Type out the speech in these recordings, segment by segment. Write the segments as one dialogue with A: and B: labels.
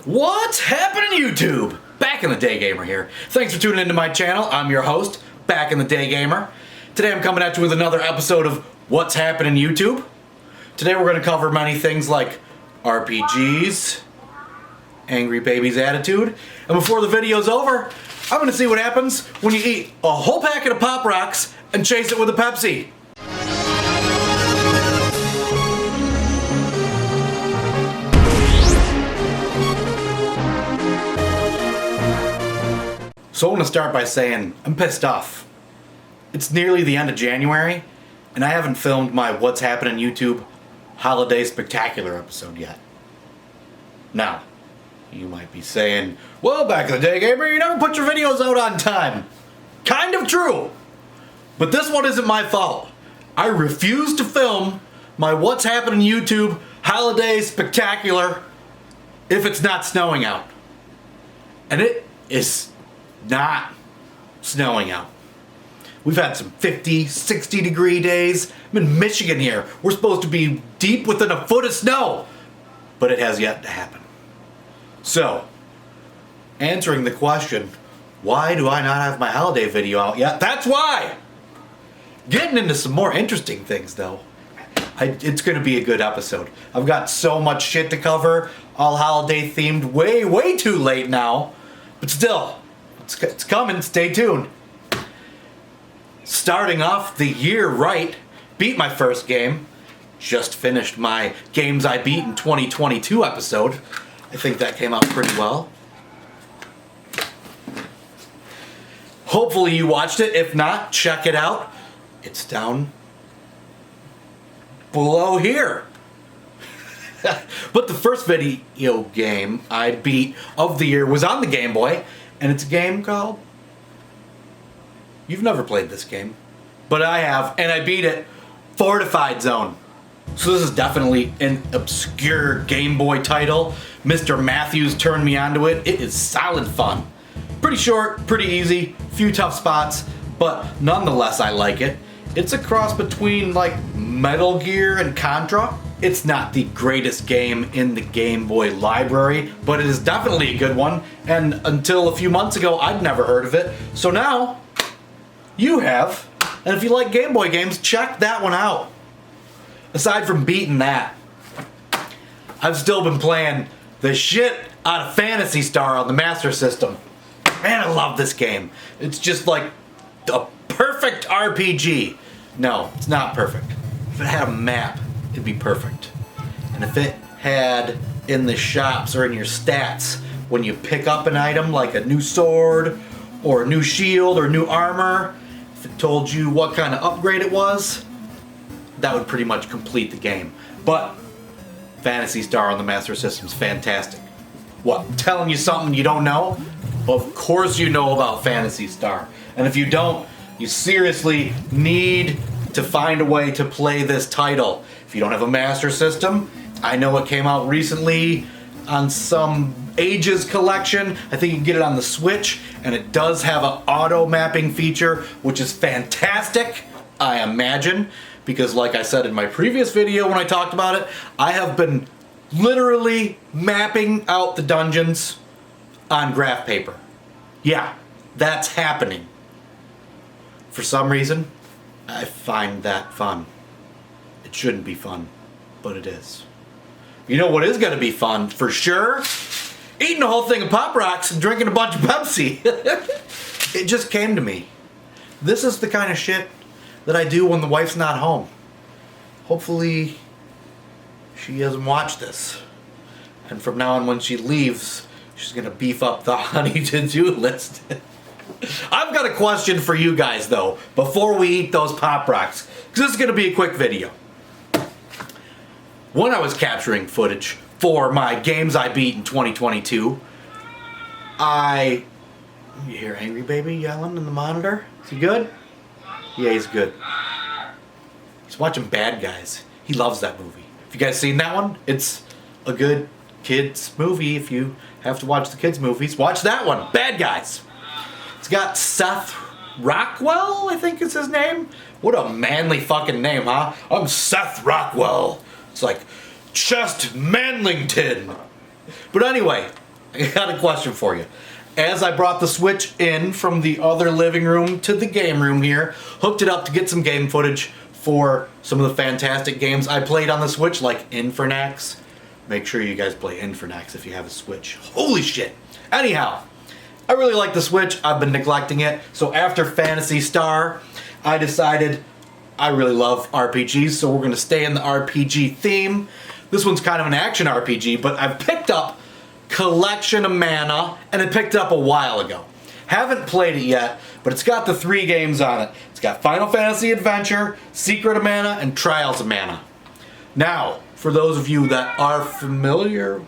A: What's happening, YouTube? Back in the Day Gamer here. Thanks for tuning into my channel. I'm your host, Back in the Day Gamer. Today I'm coming at you with another episode of What's Happening, YouTube. Today we're going to cover many things like RPGs, Angry Baby's attitude, and before the video's over, I'm going to see what happens when you eat a whole packet of Pop Rocks and chase it with a Pepsi. So I want to start by saying I'm pissed off. It's nearly the end of January, and I haven't filmed my What's Happening YouTube Holiday Spectacular episode yet. Now, you might be saying, well, Back in the Day Gamer, you never put your videos out on time. Kind of true. But this one isn't my fault. I refuse to film my What's Happening YouTube Holiday Spectacular if it's not snowing out. And it is not snowing out. We've had some 50, 60 degree days. I'm in Michigan here. We're supposed to be deep within a foot of snow. But it has yet to happen. So, answering the question, why do I not have my holiday video out yet? That's why! Getting into some more interesting things though. It's going to be a good episode. I've got so much shit to cover, all holiday themed, way too late now. But still, it's coming, stay tuned. Starting off the year right, beat my first game. Just finished my Games I Beat in 2022 episode. I think that came out pretty well. Hopefully you watched it. If not, check it out. It's down below here. But the first video game I beat of the year was on the Game Boy, and it's a game called... You've never played this game, but I have, and I beat it, Fortified Zone. So this is definitely an obscure Game Boy title. Mr. Matthews turned me onto it. It is solid fun. Pretty short, pretty easy, few tough spots, but nonetheless I like it. It's a cross between like Metal Gear and Contra. It's not the greatest game in the Game Boy library, but it is definitely a good one, and until a few months ago I'd never heard of it. So now, you have, and if you like Game Boy games, check that one out. Aside from beating that, I've still been playing the shit out of Phantasy Star on the Master System. Man, I love this game. It's just like a perfect RPG. No, it's not perfect. If it had a map, it'd be perfect. And if it had in the shops or in your stats, when you pick up an item like a new sword or a new shield or new armor, if it told you what kind of upgrade it was, that would pretty much complete the game. But Phantasy Star on the Master System's fantastic. What, telling you something you don't know? Of course you know about Phantasy Star. And if you don't, you seriously need to find a way to play this title. If you don't have a Master System, I know it came out recently on some Ages collection. I think you can get it on the Switch, and it does have an auto mapping feature, which is fantastic, I imagine, because like I said in my previous video when I talked about it, I have been literally mapping out the dungeons on graph paper. Yeah, that's happening. For some reason, I find that fun. It shouldn't be fun, but it is. You know what is going to be fun, for sure? Eating a whole thing of Pop Rocks and drinking a bunch of Pepsi. It just came to me. This is the kind of shit that I do when the wife's not home. Hopefully, she hasn't watched this. And from now on, when she leaves, she's going to beef up the honey to-do list. I've got a question for you guys, though, before we eat those Pop Rocks. Because this is going to be a quick video. When I was capturing footage for my Games I Beat in 2022, you hear Angry Baby yelling in the monitor? Is he good? Yeah, he's good. He's watching Bad Guys. He loves that movie. Have you guys seen that one? It's a good kids movie. If you have to watch the kids movies, watch that one. Bad Guys. It's got Seth Rockwell, I think is his name. What a manly fucking name, huh? I'm Seth Rockwell. It's like Chest Manlington. But anyway, I got a question for you. As I brought the Switch in from the other living room to the game room here, hooked it up to get some game footage for some of the fantastic games I played on the Switch, like Infernax. Make sure you guys play Infernax if you have a Switch. Holy shit. Anyhow, I really like the Switch. I've been neglecting it. So after Phantasy Star, I decided I really love RPGs, so we're going to stay in the RPG theme. This one's kind of an action RPG, but I've picked up Collection of Mana, and I picked it up a while ago. Haven't played it yet, but it's got the 3 games on it. It's got Final Fantasy Adventure, Secret of Mana, and Trials of Mana. Now, for those of you that are familiar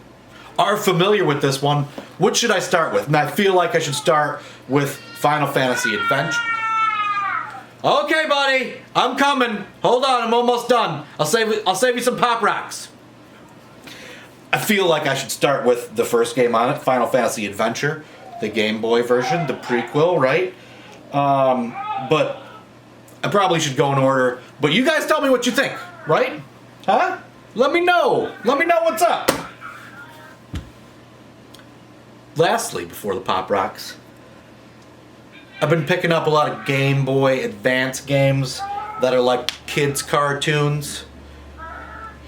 A: with this one, what should I start with? And I feel like I should start with Final Fantasy Adventure. Okay, buddy, I'm coming. Hold on, I'm almost done. I'll save you some Pop Rocks. I feel like I should start with the first game on it, Final Fantasy Adventure, the Game Boy version, the prequel, right? But I probably should go in order. But you guys tell me what you think, right? Huh? Let me know. Let me know what's up. Lastly, before the Pop Rocks, I've been picking up a lot of Game Boy Advance games that are like kids' cartoons.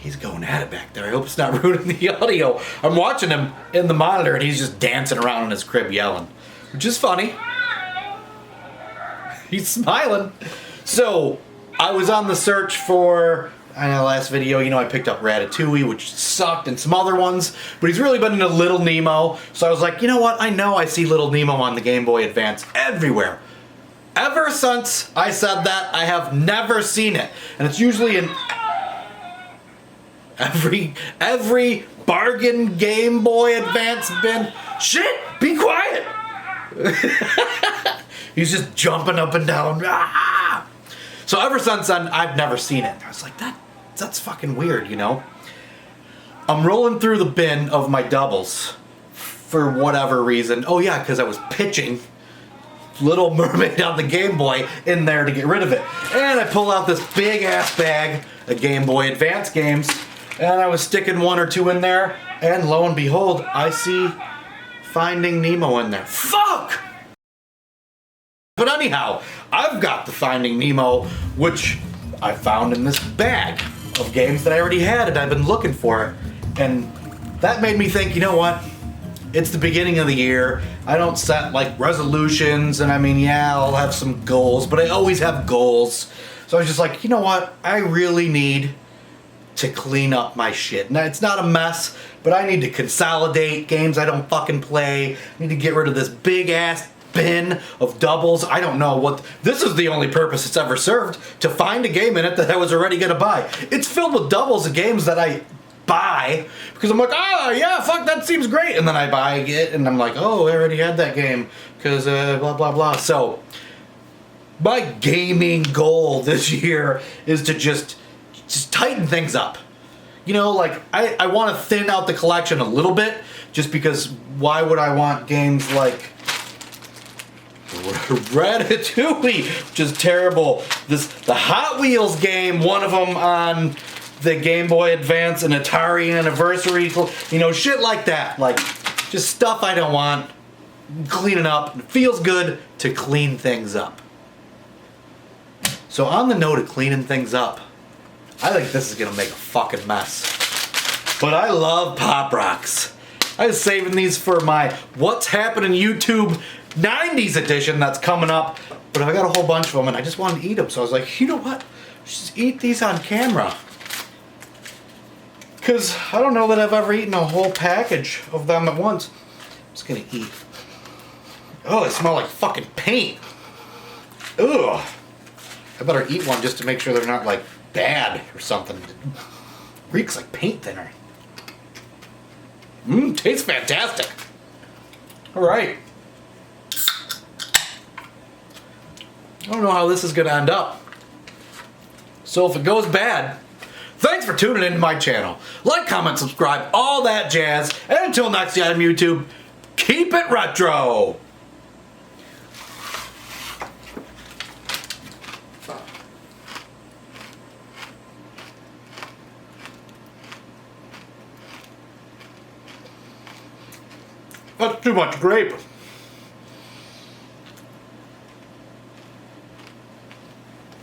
A: He's going at it back there. I hope it's not ruining the audio. I'm watching him in the monitor and he's just dancing around in his crib yelling, which is funny. He's smiling. So, I was on the search for, I know last video, I picked up Ratatouille, which sucked, and some other ones, but he's really been into Little Nemo, so I was like, you know what, I know I see Little Nemo on the Game Boy Advance everywhere. Ever since I said that, I have never seen it, and it's usually in every bargain Game Boy Advance bin. Shit, be quiet! He's just jumping up and down. Ah! So ever since then, I've never seen it. I was like, that's fucking weird, I'm rolling through the bin of my doubles for whatever reason. Oh yeah, because I was pitching Little Mermaid on the Game Boy in there to get rid of it. And I pull out this big ass bag of Game Boy Advance games, and I was sticking 1 or 2 in there, and lo and behold, I see Finding Nemo in there. Fuck! But anyhow, I've got the Finding Nemo, which I found in this bag of games that I already had, and I've been looking for it. And that made me think, you know what? It's the beginning of the year. I don't set like resolutions, and I mean, yeah, I'll have some goals, but I always have goals. So I was just like, you know what? I really need to clean up my shit. Now, it's not a mess, but I need to consolidate games I don't fucking play. I need to get rid of this big ass bin of doubles. I don't know what. This is the only purpose it's ever served, to find a game in it that I was already gonna buy. It's filled with doubles of games that I buy because I'm like, oh yeah, fuck, that seems great, and then I buy it and I'm like, oh, I already had that game because blah blah blah. So my gaming goal this year is to just tighten things up. Like I want to thin out the collection a little bit, just because why would I want games like Ratatouille, which is terrible. The Hot Wheels game, one of them on the Game Boy Advance and Atari Anniversary, shit like that. Like, just stuff I don't want. Cleaning up. It feels good to clean things up. So on the note of cleaning things up, I think this is gonna make a fucking mess. But I love Pop Rocks. I was saving these for my What's Happening YouTube 90s edition that's coming up, but I got a whole bunch of them and I just wanted to eat them, so I was like, you know what, just eat these on camera, because I don't know that I've ever eaten a whole package of them at once. I'm just gonna eat. Oh, they smell like fucking paint. Ugh. I better eat one just to make sure they're not like bad or something. It reeks like paint thinner. Tastes fantastic. Alright. I don't know how this is going to end up. So if it goes bad, thanks for tuning into my channel. Like, comment, subscribe, all that jazz. And until next time, YouTube, keep it retro. That's too much grape.